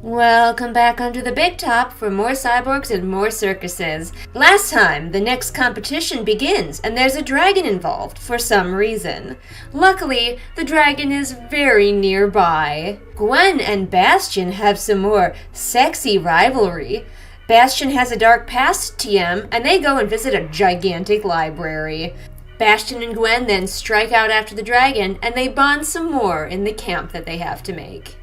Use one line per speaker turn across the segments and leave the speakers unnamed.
Welcome back under the big top for more cyborgs and more circuses. Last time, the next competition begins, and there's a dragon involved for some reason. Luckily, the dragon is very nearby. Gwen and Bastian have some more sexy rivalry. Bastian has a dark past TM, and they go and visit a gigantic library. Bastian and Gwen then strike out after the dragon, and they bond some more in the camp that they have to make.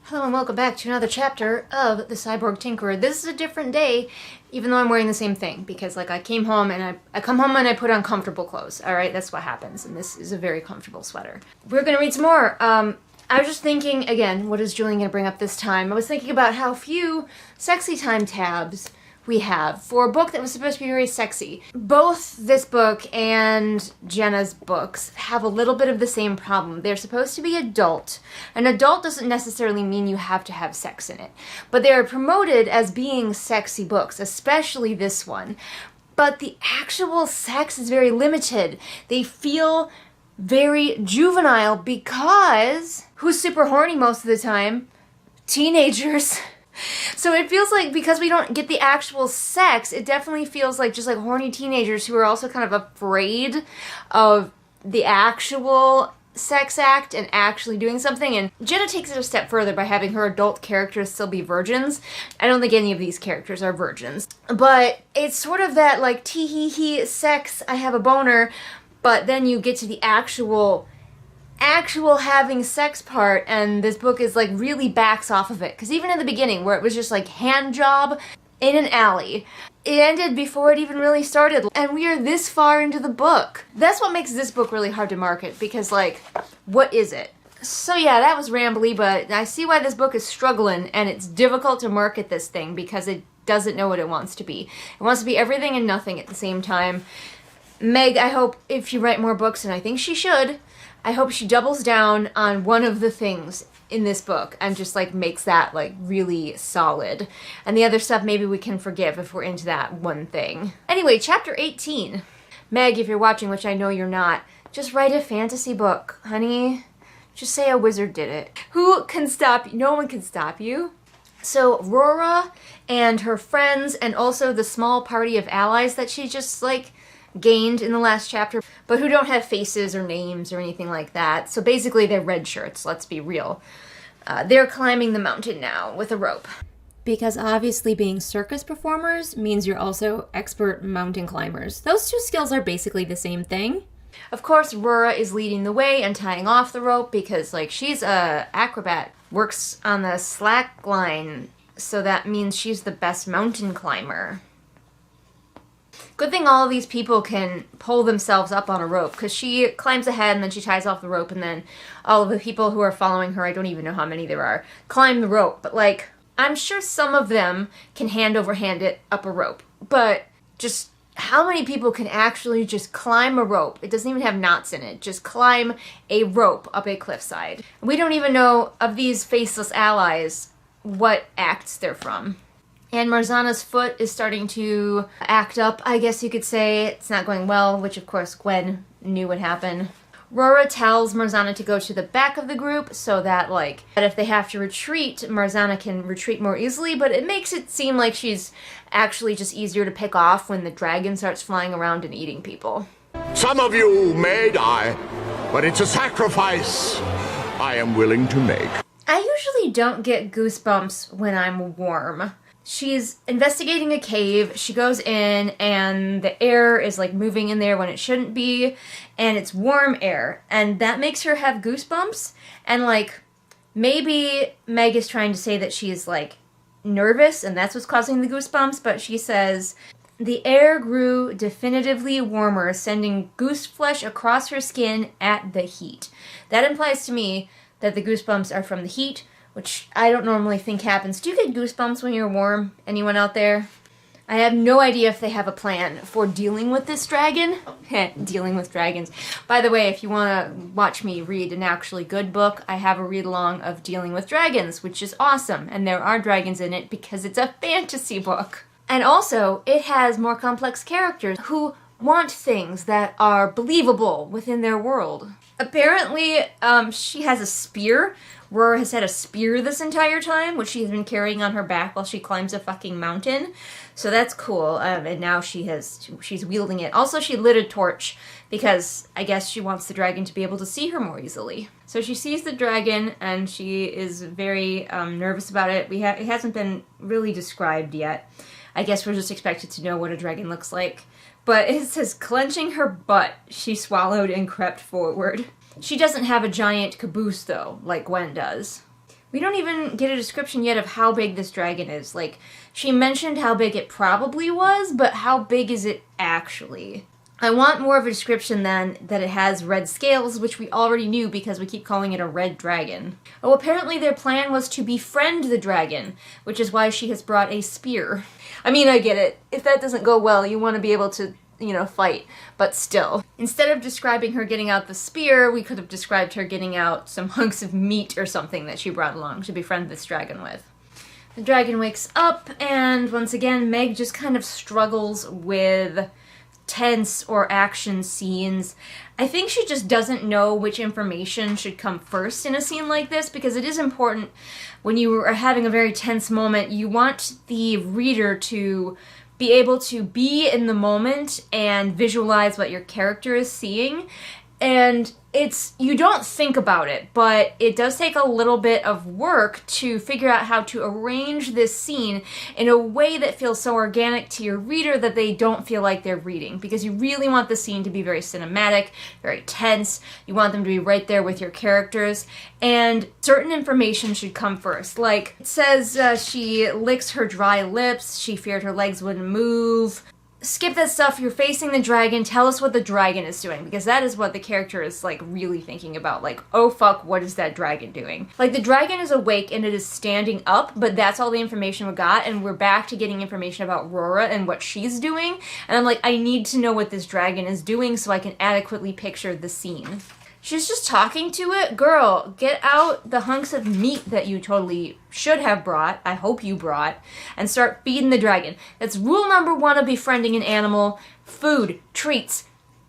Hello and welcome back to another chapter of the Cyborg Tinkerer. This is a different day, even though I'm wearing the same thing, because I came home and I come home and I put on comfortable clothes. Alright, that's what happens, and this is a very comfortable sweater. We're gonna read some more. I was just thinking, again, what is Julian gonna bring up this time? I was thinking about how few sexy time tabs we have for a book that was supposed to be very sexy. Both this book and Jenna's books have a little bit of the same problem. They're supposed to be adult. An adult doesn't necessarily mean you have to have sex in it, but they are promoted as being sexy books, especially this one. But the actual sex is very limited. They feel very juvenile because who's super horny most of the time? Teenagers. So it feels like, because we don't get the actual sex, it definitely feels like just like horny teenagers who are also kind of afraid of the actual sex act and actually doing something. And Jenna takes it a step further by having her adult characters still be virgins. I don't think any of these characters are virgins. But it's sort of that like tee-hee-hee sex, I have a boner, but then you get to the actual having sex part, and this book is like really backs off of it. Because even in the beginning, where it was just like hand job in an alley, it ended before it even really started, and we are this far into the book. That's what makes this book really hard to market, because like, what is it? So yeah, that was rambly, but I see why this book is struggling, and it's difficult to market this thing because it doesn't know what it wants to be. It wants to be everything and nothing at the same time. Meg, I hope if you write more books, and I think she should, I hope she doubles down on one of the things in this book and just like makes that like really solid. And the other stuff maybe we can forgive if we're into that one thing. Anyway, chapter 18. Meg, if you're watching, which I know you're not, just write a fantasy book, honey. Just say a wizard did it. Who can stop you? No one can stop you. So Rora and her friends, and also the small party of allies that she just like gained in the last chapter, but who don't have faces or names or anything like that. So basically they're red shirts, let's be real. They're climbing the mountain now with a rope.
Because obviously being circus performers means you're also expert mountain climbers. Those two skills are basically the same thing.
Of course, Rora is leading the way and tying off the rope because like she's a acrobat, works on the slack line, so that means she's the best mountain climber. Good thing all of these people can pull themselves up on a rope, because she climbs ahead and then she ties off the rope, and then all of the people who are following her, I don't even know how many there are, climb the rope. But like, I'm sure some of them can hand over hand it up a rope. But just how many people can actually just climb a rope? It doesn't even have knots in it. Just climb a rope up a cliffside. We don't even know of these faceless allies what acts they're from. And Marzana's foot is starting to act up, I guess you could say. It's not going well, which of course Gwen knew would happen. Rora tells Marzana to go to the back of the group so that, like, that if they have to retreat, Marzana can retreat more easily, but it makes it seem like she's actually just easier to pick off when the dragon starts flying around and eating people.
Some of you may die, but it's a sacrifice I am willing to make.
I usually don't get goosebumps when I'm warm. She's investigating a cave, she goes in, and the air is like moving in there when it shouldn't be, and it's warm air, and that makes her have goosebumps, and like, maybe Meg is trying to say that she's like nervous, and that's what's causing the goosebumps, but she says, the air grew definitively warmer, sending goose flesh across her skin at the heat. That implies to me that the goosebumps are from the heat, which I don't normally think happens. Do you get goosebumps when you're warm? Anyone out there? I have no idea if they have a plan for dealing with this dragon. Dealing with dragons. By the way, if you want to watch me read an actually good book, I have a read-along of Dealing with Dragons, which is awesome. And there are dragons in it because it's a fantasy book. And also, it has more complex characters who want things that are believable within their world. Apparently, she has a spear, Aurora has had a spear this entire time, which she's been carrying on her back while she climbs a fucking mountain. So that's cool, and now she's wielding it. Also, she lit a torch because I guess she wants the dragon to be able to see her more easily. So she sees the dragon, and she is very nervous about it. It hasn't been really described yet. I guess we're just expected to know what a dragon looks like. But it says, clenching her butt, she swallowed and crept forward. She doesn't have a giant caboose, though, like Gwen does. We don't even get a description yet of how big this dragon is. Like, she mentioned how big it probably was, but how big is it actually? I want more of a description than that it has red scales, which we already knew because we keep calling it a red dragon. Oh, apparently their plan was to befriend the dragon, which is why she has brought a spear. I mean, I get it. If that doesn't go well, you want to be able to, fight, but still. Instead of describing her getting out the spear, we could have described her getting out some hunks of meat or something that she brought along to befriend this dragon with. The dragon wakes up, and once again, Meg just kind of struggles with tense or action scenes. I think she just doesn't know which information should come first in a scene like this, because it is important when you are having a very tense moment. You want the reader to be able to be in the moment and visualize what your character is seeing. And you don't think about it, but it does take a little bit of work to figure out how to arrange this scene in a way that feels so organic to your reader that they don't feel like they're reading, because you really want the scene to be very cinematic, very tense. You want them to be right there with your characters, and certain information should come first. Like, it says she licks her dry lips, she feared her legs wouldn't move. Skip that stuff, you're facing the dragon, tell us what the dragon is doing, because that is what the character is, like, really thinking about. Like, oh fuck, what is that dragon doing? Like, the dragon is awake and it is standing up, but that's all the information we got, and we're back to getting information about Aurora and what she's doing, and I'm like, I need to know what this dragon is doing so I can adequately picture the scene. She's just talking to it. Girl, get out the hunks of meat that you totally should have brought, I hope you brought, and start feeding the dragon. That's rule number 1 of befriending an animal. Food, treats,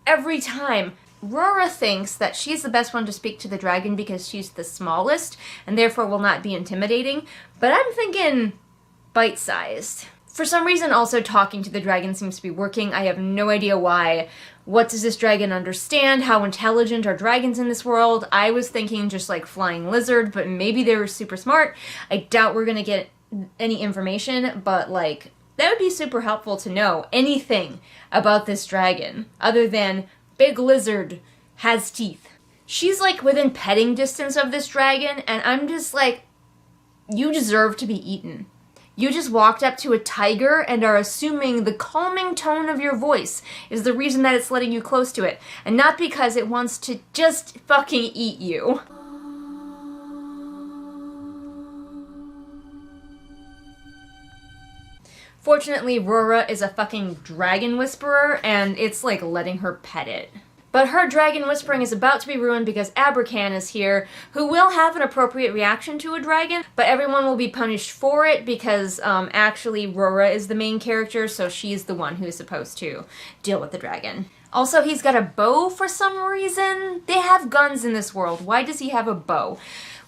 every time. Aurora thinks that she's the best one to speak to the dragon because she's the smallest, and therefore will not be intimidating, but I'm thinking bite-sized. For some reason, also talking to the dragon seems to be working. I have no idea why. What does this dragon understand? How intelligent are dragons in this world? I was thinking just like flying lizard, but maybe they were super smart. I doubt we're gonna get any information, but like, that would be super helpful to know anything about this dragon, other than big lizard, has teeth. She's like within petting distance of this dragon, and I'm just like, you deserve to be eaten. You just walked up to a tiger and are assuming the calming tone of your voice is the reason that it's letting you close to it, and not because it wants to just fucking eat you. Fortunately, Aurora is a fucking dragon whisperer, and it's like letting her pet it. But her dragon whispering is about to be ruined because Abracan is here, who will have an appropriate reaction to a dragon, but everyone will be punished for it because actually Aurora is the main character, so she's the one who is supposed to deal with the dragon. Also, he's got a bow for some reason. They have guns in this world. Why does he have a bow?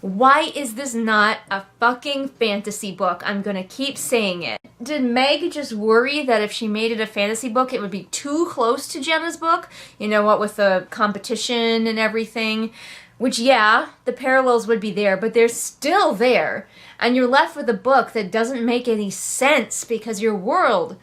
Why is this not a fucking fantasy book? I'm gonna keep saying it. Did Meg just worry that if she made it a fantasy book, it would be too close to Jenna's book? You know what, with the competition and everything? Which, yeah, the parallels would be there, but they're still there. And you're left with a book that doesn't make any sense because your world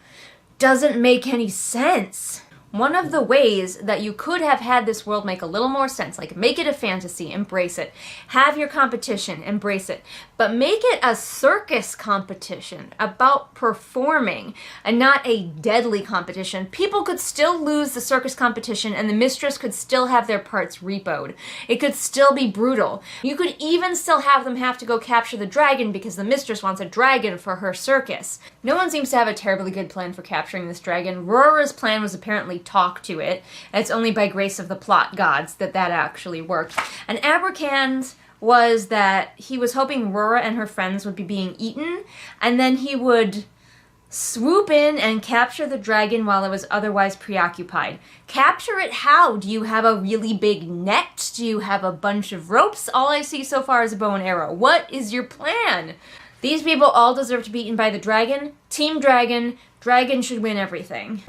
doesn't make any sense. One of the ways that you could have had this world make a little more sense, like make it a fantasy, embrace it. Have your competition, embrace it. But make it a circus competition about performing and not a deadly competition. People could still lose the circus competition and the mistress could still have their parts repoed. It could still be brutal. You could even still have them have to go capture the dragon because the mistress wants a dragon for her circus. No one seems to have a terribly good plan for capturing this dragon. Aurora's plan was apparently talk to it, and it's only by grace of the plot gods that actually worked. And Abracan's was that he was hoping Aurora and her friends would be being eaten, and then he would Swoop in and capture the dragon while it was otherwise preoccupied. Capture it how? Do you have a really big net? Do you have a bunch of ropes? All I see so far is a bow and arrow. What is your plan? These people all deserve to be eaten by the dragon. Team Dragon. Dragon should win everything.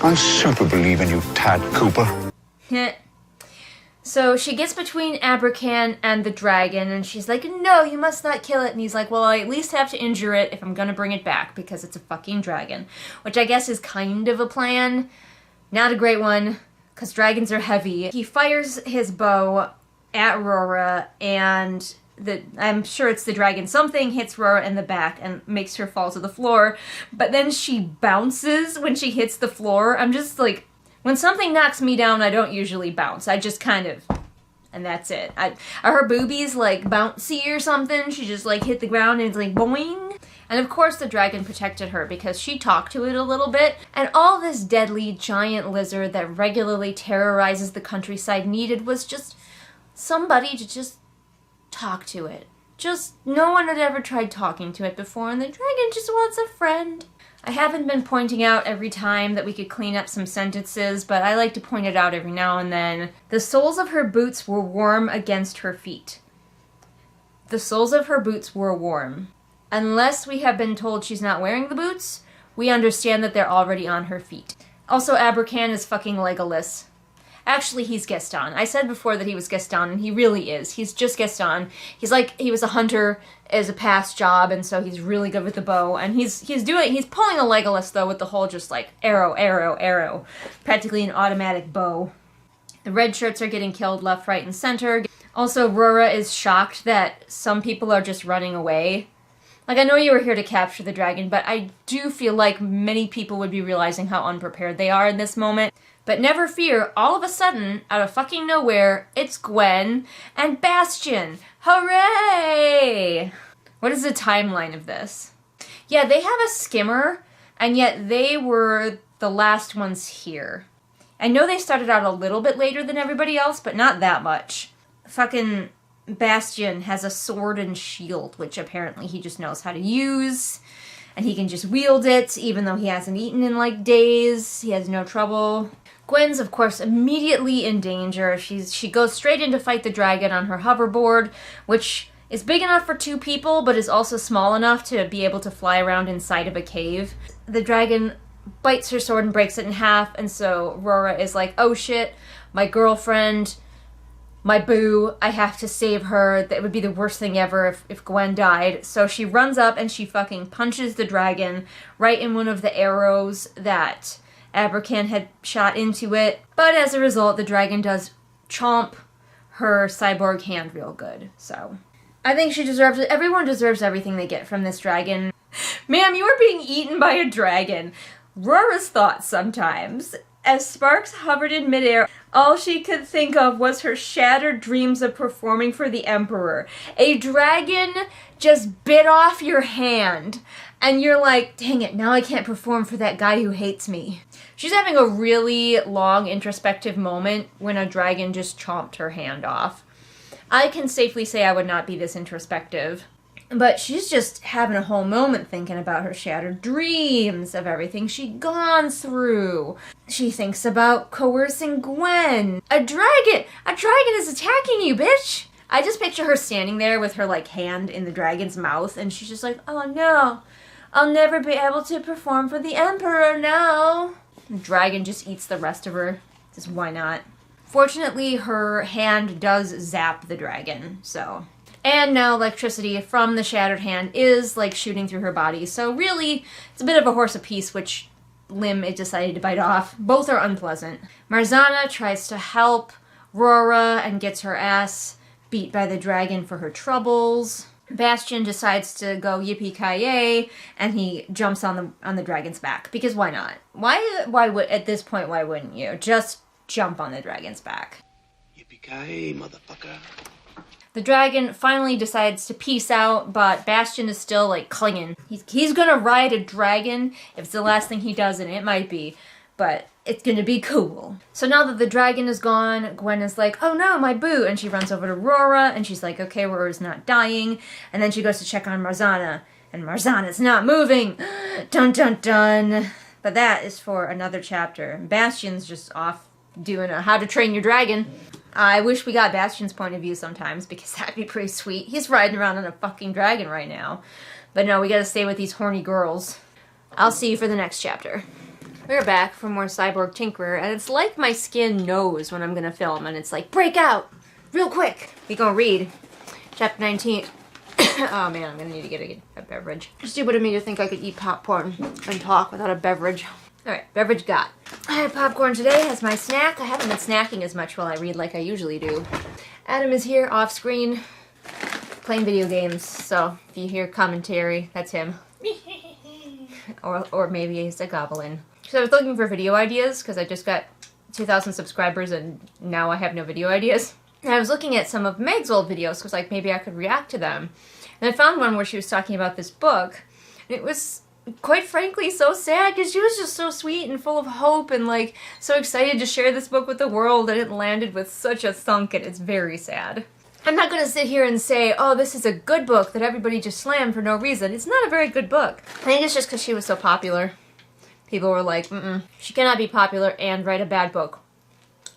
I super believe in you, Tad Cooper.
So she gets between Abercan and the dragon, and she's like, no, you must not kill it. And he's like, well, I at least have to injure it if I'm gonna bring it back, because it's a fucking dragon. Which I guess is kind of a plan. Not a great one, because dragons are heavy. He fires his bow at Rora, and I'm sure it's the dragon. Something hits Rora in the back and makes her fall to the floor, but then she bounces when she hits the floor. I'm just like, when something knocks me down, I don't usually bounce. I just kind of, and that's it. Are her boobies like bouncy or something? She just like hit the ground and it's like boing. And of course the dragon protected her because she talked to it a little bit. And all this deadly giant lizard that regularly terrorizes the countryside needed was just somebody to just talk to it. Just no one had ever tried talking to it before, and the dragon just wants a friend. I haven't been pointing out every time that we could clean up some sentences, but I like to point it out every now and then. The soles of her boots were warm against her feet. The soles of her boots were warm. Unless we have been told she's not wearing the boots, we understand that they're already on her feet. Also, Abercan is fucking Legolas. Actually, he's Gaston. I said before that he was Gaston, and he really is. He's just Gaston. He's like, he was a hunter as a past job, and so he's really good with the bow. And he's pulling a Legolas, though, with the whole just like arrow, arrow, arrow. Practically an automatic bow. The red shirts are getting killed left, right, and center. Also, Rora is shocked that some people are just running away. Like, I know you were here to capture the dragon, but I do feel like many people would be realizing how unprepared they are in this moment. But never fear, all of a sudden, out of fucking nowhere, it's Gwen and Bastian. Hooray! What is the timeline of this? Yeah, they have a skimmer, and yet they were the last ones here. I know they started out a little bit later than everybody else, but not that much. Fucking Bastian has a sword and shield, which apparently he just knows how to use. And he can just wield it, even though he hasn't eaten in like days. He has no trouble. Gwen's, of course, immediately in danger. She goes straight in to fight the dragon on her hoverboard, which is big enough for 2 people, but is also small enough to be able to fly around inside of a cave. The dragon bites her sword and breaks it in half, and so Rora is like, oh shit, my girlfriend, my boo, I have to save her. That would be the worst thing ever if Gwen died. So she runs up and she fucking punches the dragon right in one of the arrows that Abercan had shot into it. But as a result, the dragon does chomp her cyborg hand real good. So I think she deserves it. Everyone deserves everything they get from this dragon. Ma'am, you are being eaten by a dragon. Rora's thoughts sometimes. As sparks hovered in midair, all she could think of was her shattered dreams of performing for the Emperor. A dragon just bit off your hand, and you're like, dang it, now I can't perform for that guy who hates me. She's having a really long introspective moment when a dragon just chomped her hand off. I can safely say I would not be this introspective. But she's just having a whole moment thinking about her shattered dreams, of everything she'd gone through. She thinks about coercing Gwen. A dragon is attacking you, bitch! I just picture her standing there with her, like, hand in the dragon's mouth, and she's just like, oh no, I'll never be able to perform for the Emperor now. The dragon just eats the rest of her. Just why not? Fortunately, her hand does zap the dragon, so... And now electricity from the shattered hand is, like, shooting through her body. So really, it's a bit of a horse apiece which limb it decided to bite off. Both are unpleasant. Marzana tries to help Rora and gets her ass beat by the dragon for her troubles. Bastian decides to go yippee-ki-yay, and he jumps on the dragon's back. Because why not? Why would, at this point, why wouldn't you? Just jump on the dragon's back.
Yippee-ki-yay, motherfucker.
The dragon finally decides to peace out, but Bastian is still, like, clinging. He's gonna ride a dragon. If it's the last thing he does, and it might be, but it's gonna be cool. So now that the dragon is gone, Gwen is like, oh no, my boo, and she runs over to Rora, and she's like, okay, Rora's not dying, and then she goes to check on Marzana, And Marzana's not moving! Dun dun dun! But that is for another chapter. Bastian's just off doing a How to Train Your Dragon. I wish we got Bastian's point of view sometimes, because that'd be pretty sweet. He's riding around on a fucking dragon right now. But no, we gotta stay with these horny girls. I'll see you for the next chapter. We're back for more Cyborg Tinkerer, and it's like my skin knows when I'm gonna film, and it's like, break out! Real quick! We gonna read chapter 19. Oh man, I'm gonna need to get a beverage. Stupid of me to think I could eat popcorn and talk without a beverage. Alright, beverage got. I had popcorn today as my snack. I haven't been snacking as much while I read like I usually do. Adam is here off screen playing video games, so if you hear commentary, that's him. or maybe he's a goblin. So I was looking for video ideas because I just got 2,000 subscribers and now I have no video ideas. And I was looking at some of Meg's old videos because like maybe I could react to them. And I found one where she was talking about this book. And it was quite frankly so sad because she was just so sweet and full of hope and like so excited to share this book with the world, and it landed with such a thunk, and it's very sad. I'm not going to sit here and say, oh, this is a good book that everybody just slammed for no reason. It's not a very good book. I think it's just because she was so popular. People were like, she cannot be popular and write a bad book.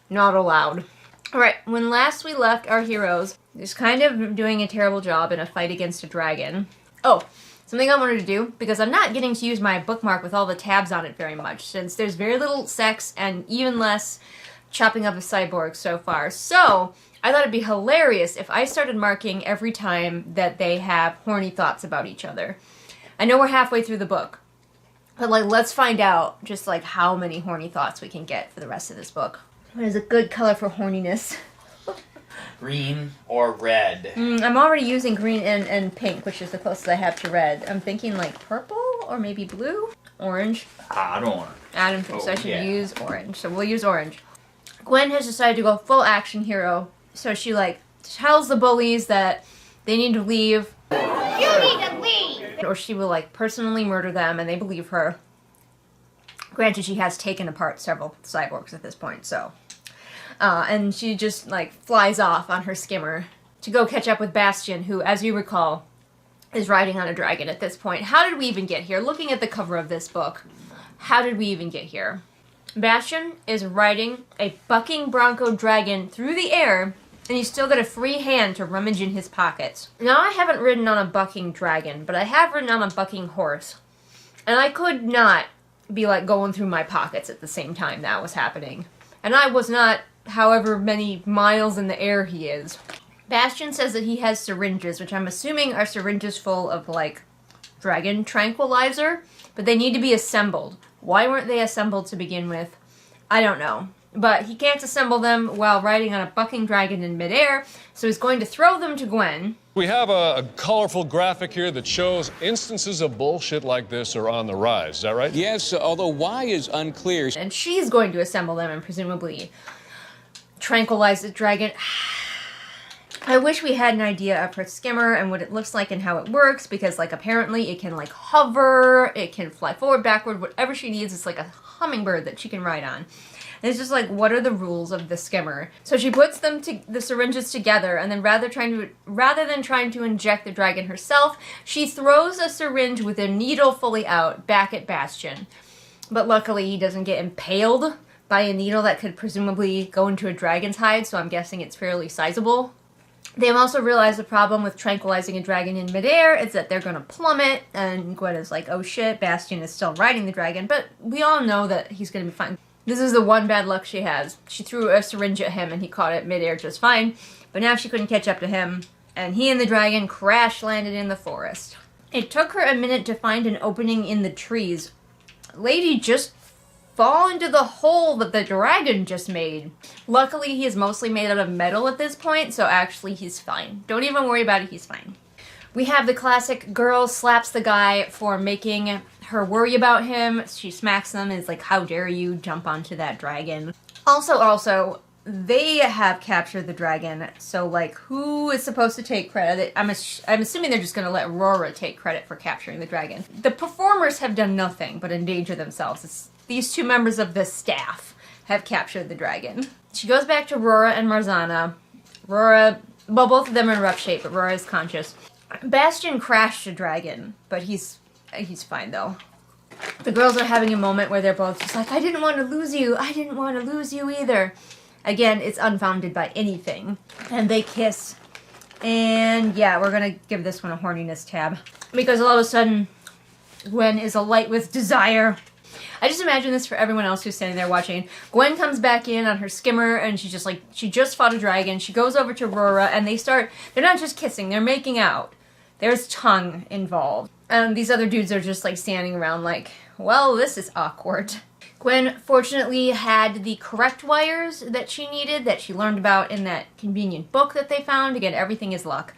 Not allowed. Alright, when last we left our heroes, just kind of doing a terrible job in a fight against a dragon. Oh, something I wanted to do, because I'm not getting to use my bookmark with all the tabs on it very much, since there's very little sex and even less chopping up a cyborg so far. So, I thought it'd be hilarious if I started marking every time that they have horny thoughts about each other. I know we're halfway through the book, but like, let's find out just like how many horny thoughts we can get for the rest of this book. What is a good color for horniness?
Green or red?
I'm already using green and pink, which is the closest I have to red. I'm thinking like purple or maybe blue? Orange?
I don't want to.
Adam thinks I should use orange, so we'll use orange. Gwen has decided to go full action hero, so she like tells the bullies that they need to leave.
You need to leave!
Or she will like personally murder them and they believe her. Granted, she has taken apart several cyborgs at this point, so. And she just, like, flies off on her skimmer to go catch up with Bastian, who, as you recall, is riding on a dragon at this point. How did we even get here? Looking at the cover of this book, how did we even get here? Bastian is riding a bucking bronco dragon through the air, and he's still got a free hand to rummage in his pockets. Now, I haven't ridden on a bucking dragon, but I have ridden on a bucking horse. And I could not be, like, going through my pockets at the same time that was happening. And I was not however many miles in the air he is. Bastian says that he has syringes, which I'm assuming are syringes full of, like, dragon tranquilizer, but they need to be assembled. Why weren't they assembled to begin with? I don't know. But he can't assemble them while riding on a bucking dragon in midair, so he's going to throw them to Gwen.
We have a colorful graphic here that shows instances of bullshit like this are on the rise. Is that right?
Yes, although why is unclear.
And she's going to assemble them and presumably tranquilize the dragon. I wish we had an idea of her skimmer and what it looks like and how it works, because, like, apparently it can, like, hover, it can fly forward, backward, whatever she needs. It's like a hummingbird that she can ride on. And it's just like, what are the rules of the skimmer? So she puts them the syringes together, and then rather than trying to inject the dragon herself, she throws a syringe with a needle fully out back at Bastian. But luckily he doesn't get impaled by a needle that could presumably go into a dragon's hide, so I'm guessing it's fairly sizable. They've also realized the problem with tranquilizing a dragon in midair is that they're gonna plummet, and Gwen is like, oh shit, Bastian is still riding the dragon, but we all know that he's gonna be fine. This is the one bad luck she has. She threw a syringe at him and he caught it midair just fine, but now she couldn't catch up to him, and he and the dragon crash landed in the forest. It took her a minute to find an opening in the trees. Lady, just fall into the hole that the dragon just made. Luckily, he is mostly made out of metal at this point, so actually he's fine. Don't even worry about it, he's fine. We have the classic girl slaps the guy for making her worry about him. She smacks them and is like, how dare you jump onto that dragon. Also, they have captured the dragon, so, like, who is supposed to take credit? I'm assuming they're just going to let Rora take credit for capturing the dragon. The performers have done nothing but endanger themselves. These two members of the staff have captured the dragon. She goes back to Rora and Marzana. Rora, well, both of them are in rough shape, but Rora is conscious. Bastian crashed a dragon, but he's fine though. The girls are having a moment where they're both just like, I didn't want to lose you. I didn't want to lose you either. Again, it's unfounded by anything. And they kiss. And yeah, we're going to give this one a horniness tab. Because all of a sudden, Gwen is alight with desire. I just imagine this for everyone else who's standing there watching. Gwen comes back in on her skimmer and she's just like, she just fought a dragon. She goes over to Aurora and they're not just kissing, they're making out. There's tongue involved. And these other dudes are just like standing around like, well, this is awkward. Gwen fortunately had the correct wires that she needed, that she learned about in that convenient book that they found. Again, everything is luck.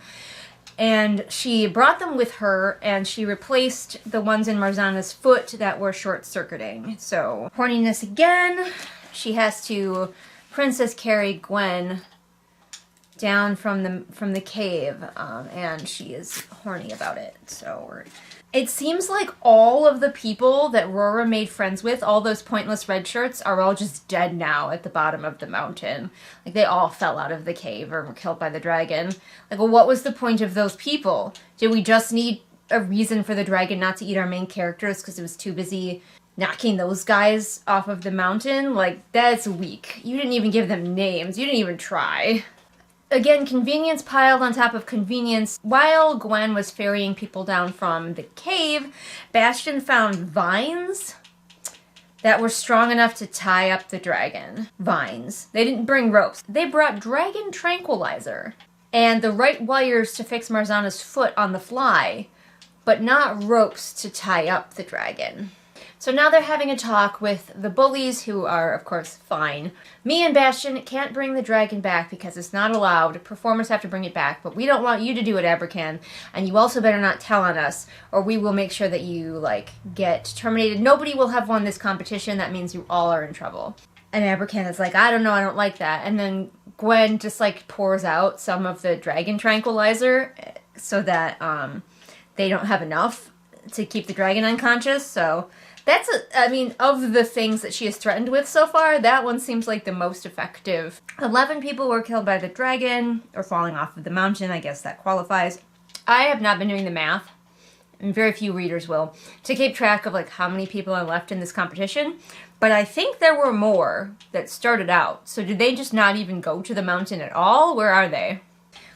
And she brought them with her, and she replaced the ones in Marzana's foot that were short-circuiting. So, horniness again. She has to princess carry Gwen down from the cave, and she is horny about it. So it seems like all of the people that Rora made friends with, all those pointless red shirts, are all just dead now at the bottom of the mountain. Like, they all fell out of the cave or were killed by the dragon. Like, well, what was the point of those people? Did we just need a reason for the dragon not to eat our main characters because it was too busy knocking those guys off of the mountain? Like, that's weak. You didn't even give them names. You didn't even try. Again, convenience piled on top of convenience. While Gwen was ferrying people down from the cave, Bastian found vines that were strong enough to tie up the dragon. Vines. They didn't bring ropes. They brought dragon tranquilizer and the right wires to fix Marzana's foot on the fly, but not ropes to tie up the dragon. So now they're having a talk with the bullies, who are, of course, fine. Me and Bastian can't bring the dragon back because it's not allowed. Performers have to bring it back, but we don't want you to do it, Abercan. And you also better not tell on us, or we will make sure that you, like, get terminated. Nobody will have won this competition. That means you all are in trouble. And Abercan is like, I don't know, I don't like that. And then Gwen just, like, pours out some of the dragon tranquilizer so that they don't have enough to keep the dragon unconscious, so that's, of the things that she is threatened with so far, that one seems like the most effective. 11 people were killed by the dragon, or falling off of the mountain, I guess that qualifies. I have not been doing the math, and very few readers will, to keep track of, like, how many people are left in this competition, but I think there were more that started out. So did they just not even go to the mountain at all? Where are they?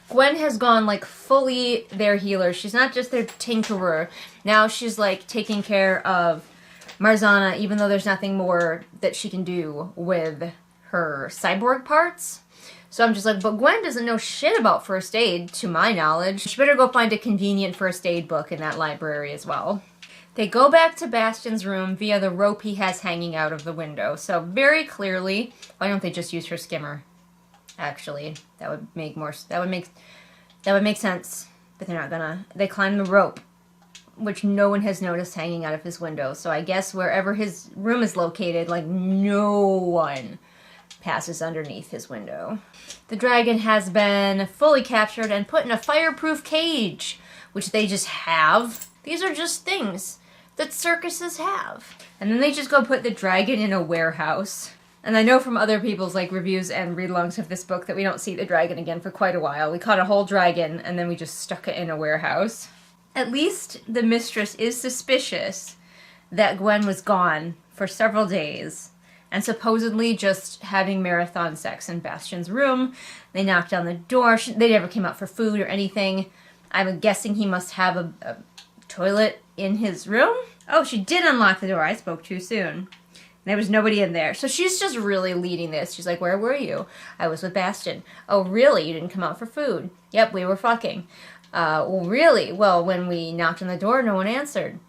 Gwen has gone, like, fully their healer. She's not just their tinkerer. Now she's, like, taking care of Marzana, even though there's nothing more that she can do with her cyborg parts. So I'm just like, but Gwen doesn't know shit about first aid, to my knowledge. She better go find a convenient first aid book in that library as well. They go back to Bastian's room via the rope he has hanging out of the window. So very clearly, why don't they just use her skimmer? Actually, that would make sense. But they're not gonna. They climb the rope, which no one has noticed hanging out of his window. So I guess wherever his room is located, like, no one passes underneath his window. The dragon has been fully captured and put in a fireproof cage, which they just have. These are just things that circuses have. And then they just go put the dragon in a warehouse. And I know from other people's, like, reviews and read-alongs of this book that we don't see the dragon again for quite a while. We caught a whole dragon, and then we just stuck it in a warehouse. At least the mistress is suspicious that Gwen was gone for several days and supposedly just having marathon sex in Bastian's room. They knocked on the door. They never came out for food or anything. I'm guessing he must have a toilet in his room. Oh, she did unlock the door. I spoke too soon. There was nobody in there. So she's just really leading this. She's like, where were you? I was with Bastian. Oh, really? You didn't come out for food? Yep, we were fucking. Well, really? Well, when we knocked on the door, no one answered.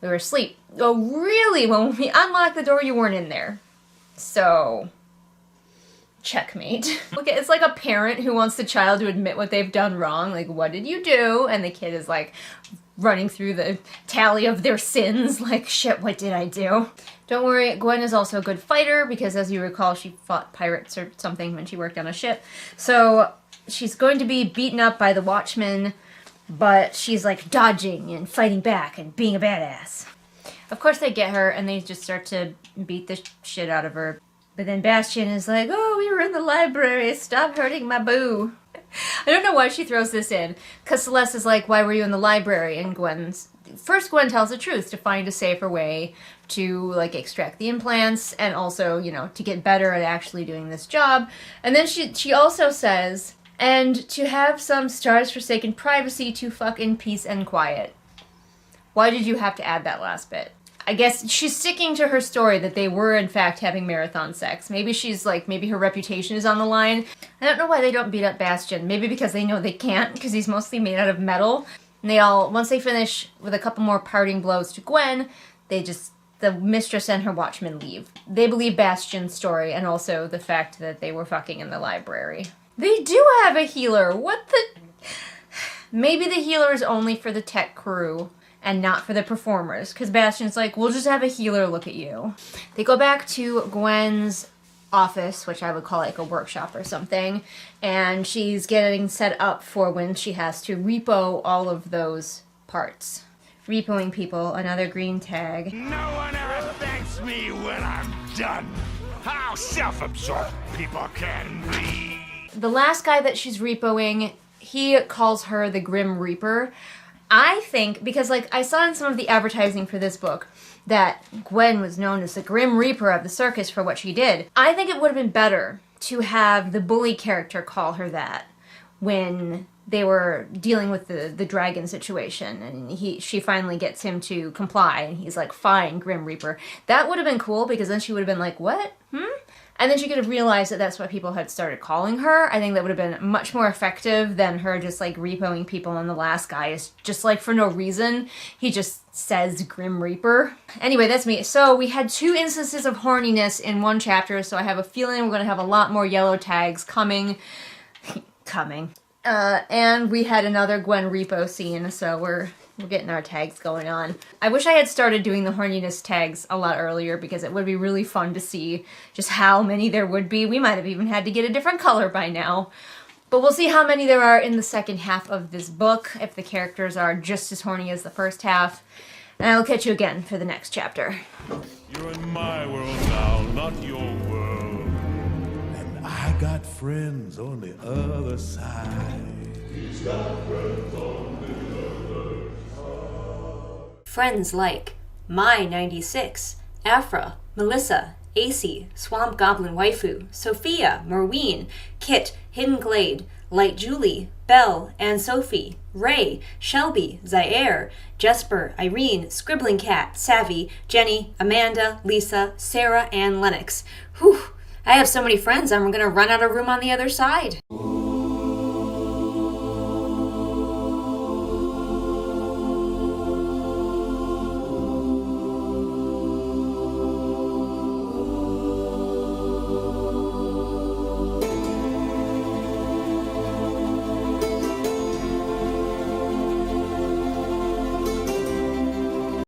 We were asleep. Oh, really? When we unlocked the door, you weren't in there. So, checkmate. Look, it's like a parent who wants the child to admit what they've done wrong. Like, what did you do? And the kid is like running through the tally of their sins. Like, shit, what did I do? Don't worry, Gwen is also a good fighter because, as you recall, she fought pirates or something when she worked on a ship. So she's going to be beaten up by the Watchmen, but she's, like, dodging and fighting back and being a badass. Of course they get her, and they just start to beat the shit out of her. But then Bastian is like, oh, we were in the library, stop hurting my boo. I don't know why she throws this in, because Celeste is like, why were you in the library? And Gwen tells the truth, to find a safer way to, like, extract the implants, and also, you know, to get better at actually doing this job. And then she also says, and to have some stars-forsaken privacy to fuck in peace and quiet. Why did you have to add that last bit? I guess she's sticking to her story that they were, in fact, having marathon sex. Maybe she's like, maybe her reputation is on the line. I don't know why they don't beat up Bastian. Maybe because they know they can't, because he's mostly made out of metal. And they all, once they finish with a couple more parting blows to Gwen, the mistress and her watchmen leave. They believe Bastian's story, and also the fact that they were fucking in the library. They do have a healer! What the... Maybe the healer is only for the tech crew, and not for the performers, because Bastian's like, we'll just have a healer look at you. They go back to Gwen's office, which I would call like a workshop or something, and she's getting set up for when she has to repo all of those parts. Repoing people, another green tag.
No one ever thanks me when I'm done. How self-absorbed people can be.
The last guy that she's repoing, he calls her the Grim Reaper. I think, because like I saw in some of the advertising for this book that Gwen was known as the Grim Reaper of the circus for what she did. I think it would have been better to have the bully character call her that when they were dealing with the dragon situation, and she finally gets him to comply, and he's like, fine, Grim Reaper. That would have been cool, because then she would have been like, what? And then she could have realized that that's what people had started calling her. I think that would have been much more effective than her just like repoing people, and the last guy is just like for no reason. He just says Grim Reaper. Anyway, that's me. So we had 2 instances of horniness in one chapter, so I have a feeling we're going to have a lot more yellow tags coming. And we had another Gwen repo scene, so we're getting our tags going on. I wish I had started doing the horniness tags a lot earlier, because it would be really fun to see just how many there would be. We might have even had to get a different color by now. But we'll see how many there are in the second half of this book, if the characters are just as horny as the first half. And I'll catch you again for the next chapter.
You're in my world now, not your world. And I got friends on the other side. He's got friends on the other side.
Friends like My 96, Afra, Melissa, AC, Swamp Goblin Waifu, Sophia, Merween, Kit, Hidden Glade, Light Julie, Belle, Anne Sophie, Ray, Shelby, Zaire, Jesper, Irene, Scribbling Cat, Savvy, Jenny, Amanda, Lisa, Sarah, and Lennox. Whew, I have so many friends, I'm gonna run out of room on the other side.